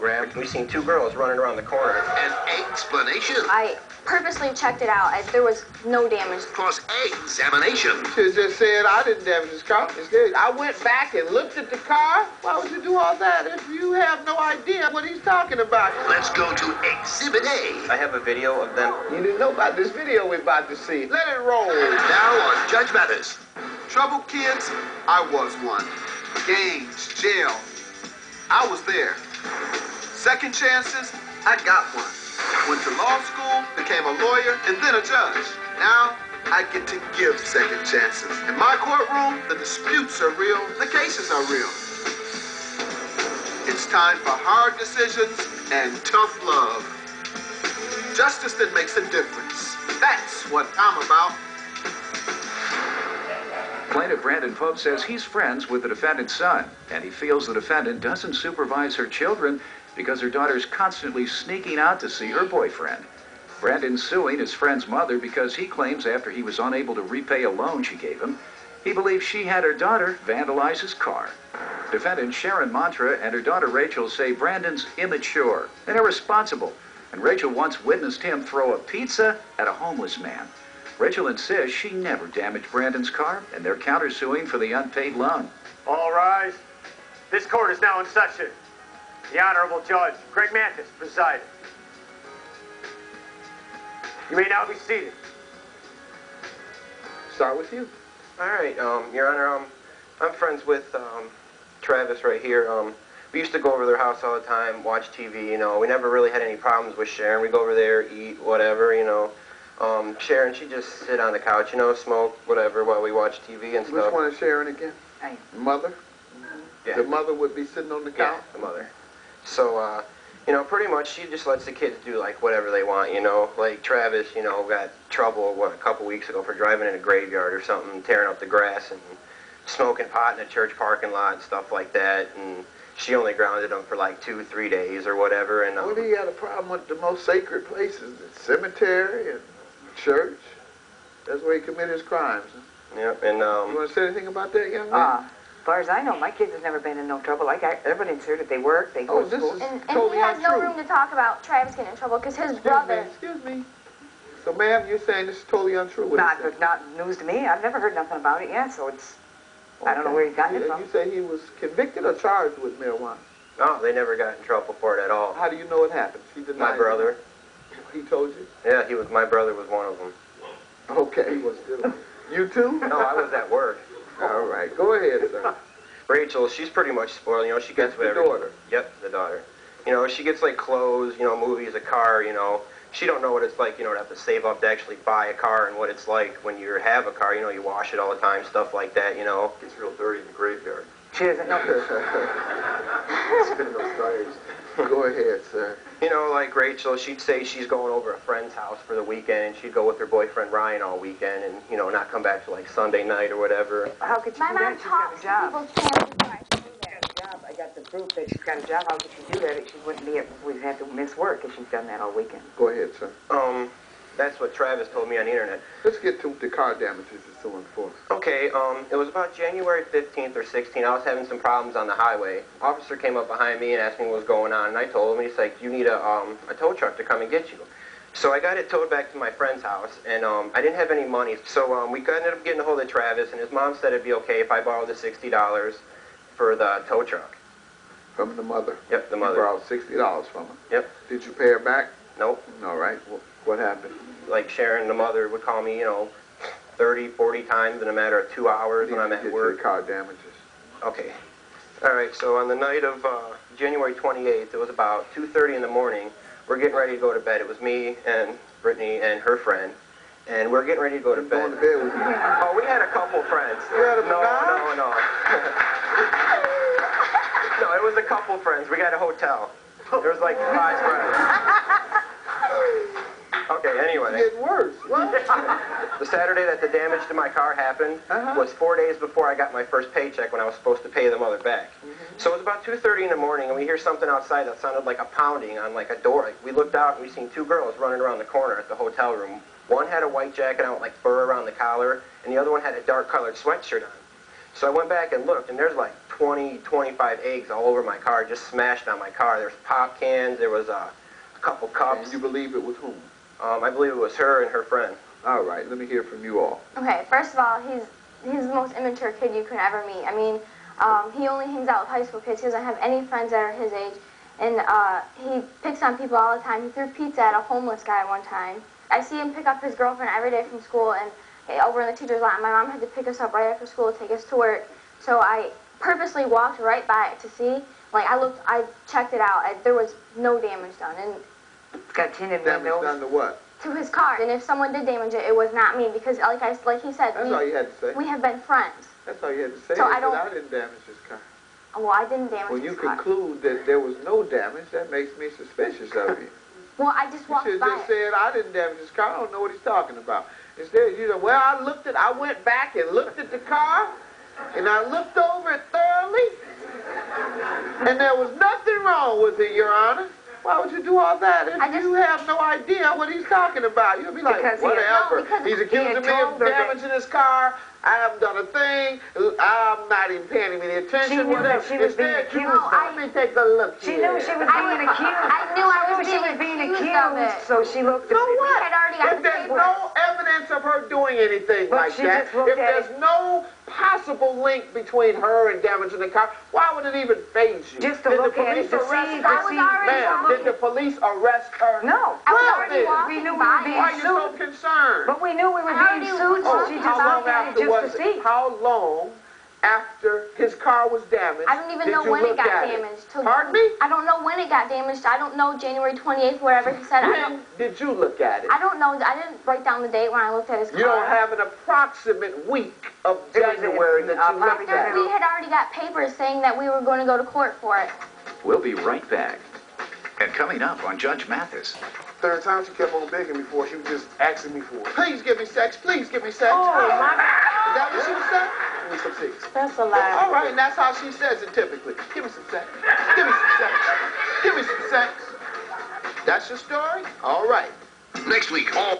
program. We seen two girls running around the corner. An explanation. I purposely checked it out as there was no damage. Plus examination. She just said I didn't damage his car. Instead, I went back and looked at the car. Why would you do all that if you have no idea what he's talking about? Let's go to Exhibit A. I have a video of them. You didn't know about this video we're about to see. Let it roll. Now on Judge Mathis. Trouble kids, I was one. Gangs, jail, I was there. Second chances, I got one. Went to law school, became a lawyer, and then a judge. Now, I get to give second chances. In my courtroom, the disputes are real, the cases are real. It's time for hard decisions and tough love. Justice that makes a difference. That's what I'm about. Plaintiff Brandon Pope says he's friends with the defendant's son, and he feels the defendant doesn't supervise her children because her daughter's constantly sneaking out to see her boyfriend. Brandon's suing his friend's mother because he claims after he was unable to repay a loan she gave him, he believes she had her daughter vandalize his car. Defendant Sharon Mantra and her daughter Rachel say Brandon's immature and irresponsible, and Rachel once witnessed him throw a pizza at a homeless man. Rachel insists she never damaged Brandon's car, and they're countersuing for the unpaid loan. All rise. This court is now in session. The Honorable Judge, Greg Mathis, presiding. You may now be seated. Start with you. All right, Your Honor, I'm friends with Travis right here. We used to go over their house all the time, watch TV, you know. We never really had any problems with Sharon. We go over there, eat, whatever, you know. Sharon, she just sit on the couch, you know, smoke, whatever, while we watch TV and stuff. Which one is Sharon again? Mother? Yeah. The mother would be sitting on the couch? Yeah, the mother. So, you know, pretty much she just lets the kids do, like, whatever they want, you know. Like, Travis, you know, got trouble, a couple weeks ago for driving in a graveyard or something, tearing up the grass and smoking pot in a church parking lot and stuff like that. And she only grounded him for, like, 2-3 days or whatever. And Well, he had a problem with the most sacred places, the cemetery and church. That's where he committed his crimes. Huh? Yep, and, You want to say anything about that, young man? As far as I know, my kids have never been in no trouble. Like everybody's here that they work, they go to school. And he has no room to talk about Travis getting in trouble because his brother... Excuse me. So, ma'am, you're saying this is totally untrue? Not news to me. I've never heard nothing about it yet, so it's... Okay. I don't know where he's gotten it from. You say he was convicted or charged with marijuana? No, they never got in trouble for it at all. How do you know it happened? She denied My brother. He told you? Yeah, my brother was one of them. Okay. You too? No, I was at work. All right, go ahead, sir. Rachel, she's pretty much spoiled, you know, she gets whatever. The daughter? Yep, the daughter. You know, she gets, like, clothes, you know, movies, a car, you know. She don't know what it's like, you know, to have to save up to actually buy a car and what it's like when you have a car, you know, you wash it all the time, stuff like that, you know. It's real dirty in the graveyard. She doesn't know. Spinning those tires. Go ahead, sir. You know, like Rachel, she'd say she's going over a friend's house for the weekend, and she'd go with her boyfriend Ryan all weekend and, you know, not come back till, like, Sunday night or whatever. How could she My do mom that? She's got talks a to job. people's families before I should do that. I got the proof that she's got a job. How could she do that? She wouldn't be. We'd have to miss work if she's done that all weekend. Go ahead, sir. That's what Travis told me on the internet. Let's get to the car damages and so on forth. Okay, it was about January 15th or 16th. I was having some problems on the highway. Officer came up behind me and asked me what was going on, and I told him, he's like, you need a tow truck to come and get you. So I got it towed back to my friend's house, and I didn't have any money. So we ended up getting a hold of Travis, and his mom said it'd be okay if I borrowed the $60 for the tow truck. From the mother? Yep, the mother. You borrowed $60 from her? Yep. Did you pay her back? Nope. All right. What happened? Like Sharon, the mother, would call me, you know, 30, 40 times in a matter of 2 hours when I'm at work. Car damages. Okay. All right, so on the night of January 28th, it was about 2:30 in the morning. We're getting ready to go to bed. It was me and Brittany and her friend, and we're getting ready to go to bed. Going to bed with you? Oh, we had a couple friends. You had a No. No, it was a couple friends. We got a hotel. There was like 5 friends. Okay, anyway. It's getting worse. What? The Saturday that the damage to my car happened was 4 days before I got my first paycheck when I was supposed to pay the mother back. So it was about 2:30 in the morning, and we hear something outside that sounded like a pounding on like a door. We looked out, and we seen 2 girls running around the corner at the hotel room. One had a white jacket on with like fur around the collar, and the other one had a dark colored sweatshirt on. So I went back and looked, and there's like 20, 25 eggs all over my car, just smashed on my car. There was pop cans, there was a couple cups. And you believe it was whom? I believe it was her and her friend. All right, let me hear from you all. Okay, first of all, he's the most immature kid you could ever meet. I mean, he only hangs out with high school kids. He doesn't have any friends that are his age. And he picks on people all the time. He threw pizza at a homeless guy one time. I see him pick up his girlfriend every day from school, and over in the teacher's line, my mom had to pick us up right after school to take us to work. So I purposely walked right by it to see. Like, I checked it out. There was no damage done. And It's got tinted Damage windows. done to what? to his car. And if someone did damage it, it was not me because, like he said, That's all you had to say. we have been friends. That's all you had to say. So is I don't- that I didn't damage his car. Well, I didn't damage When his you car. conclude that there was no damage, that makes me suspicious of you. Well, I just You walked should have by just it. said, I didn't damage his car. I don't know what he's talking about. Instead, you know, well, I went back and looked at the car, and I looked over it thoroughly, and there was nothing wrong with it, Your Honor. Why would you do all that if you have no idea what he's talking about? You'll be like, Because whatever. because He's accusing me told of her that- damaging his car. I haven't done a thing. I'm not even paying him any attention. She knew whatever. that she was being Instead, you accused. let me take a look She here. knew she was being accused. I knew I was She was being accused of it. accused, so she looked at So what? had already got If the there's papers. no evidence of her doing anything But like she that, just looked if at there's it. no possible link between her and damaging the car, why would it even faze you? Just to Did look the at it police to arrest see, her? I was already Ma'am, walking. did the police arrest her? No. I was Well, already then, walking we knew we by were being it. Why are you so sued. concerned? But we knew we were I being already sued, so walked she by just how long looked at it after just was to it? see. How long after his car was damaged I don't even did know you when look it got at damaged. Pardon me? I don't know when it got damaged. I don't know January 28th, wherever he said. When did you look at it? I don't know. I didn't write down the date when I looked at his car. You don't have an approximate week of It was January in- that you probably looked at After we it. had already got papers saying that we were going to go to court for it. We'll be right back. And coming up on Judge Mathis. Third time she kept on begging me for it. She was just asking me for it. Please give me sex. Please give me sex. Oh, my Is that what she was saying? Give me some sex. That's a lie. All right, and that's how she says it typically. Give me some sex. Give me some sex. Give me some sex. That's your story? All right. Next week, all